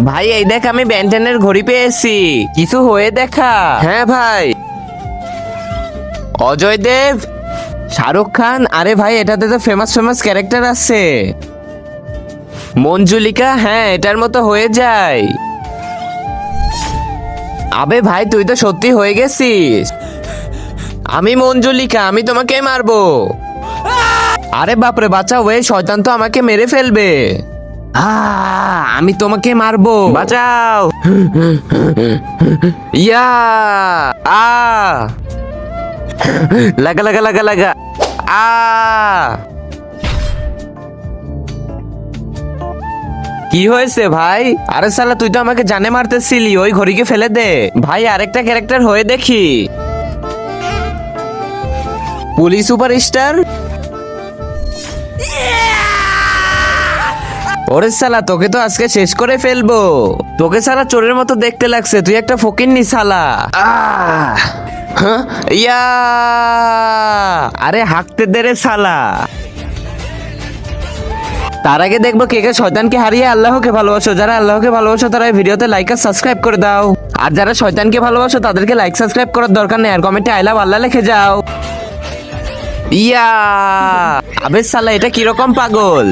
ভাই এই দেখ আমি বেন্টেনের ঘড়ি পেয়েছি, কিছু হয়ে দেখা। হ্যাঁ ভাই। অজয় দেব, শাহরুখ খান, আরে ভাই এটাতে তো ফেমাস ফেমাস ক্যারেক্টার আছে। মঞ্জুলিকা, হ্যাঁ এটার মতো হয়ে যায়। আবে ভাই তুই তো সত্যি হয়ে গেছিস। আমি মঞ্জুলিকা, আমি তোমাকে মারবো। আরে বাপরে বাঁচাও, এই শয়তান তো আমাকে মেরে ফেলবে। আমি তোমাকে মারবো, বাঁচাও। ইয়া আ লাগা লাগা লাগা লাগা আ কি হয়েছে ভাই? আরে সালা তুই তো আমাকে জানে মারতেছিলি, ওই ঘড়িকে ফেলে দে। ভাই আরেকটা ক্যারেক্টার হয়ে দেখি। Police superstar. ওরে সালা তোকে তো আজকে শেষ করে ফেলবো। তোকে সালা চোরের মতো দেখতে লাগছে, তুই একটা ফকিন্নি সালা। হ্যাঁ? ইয়া আরে হাঁকতে দে রে সালা। তার আগে দেখবো কে কে শয়তানকে হারিয়ে আল্লাহকে ভালোবাসো। যারা আল্লাহকে ভালোবাসো তারা এই ভিডিওতে লাইক আর সাবস্ক্রাইব করে দাও। আর যারা শয়তানকে ভালোবাসো তাদেরকে লাইক সাবস্ক্রাইব করার দরকার নেই, আর কমেন্টে আই লাভ আল্লাহ লিখে যাও। ইয়া আবে সালা এটা কিরকম পাগল।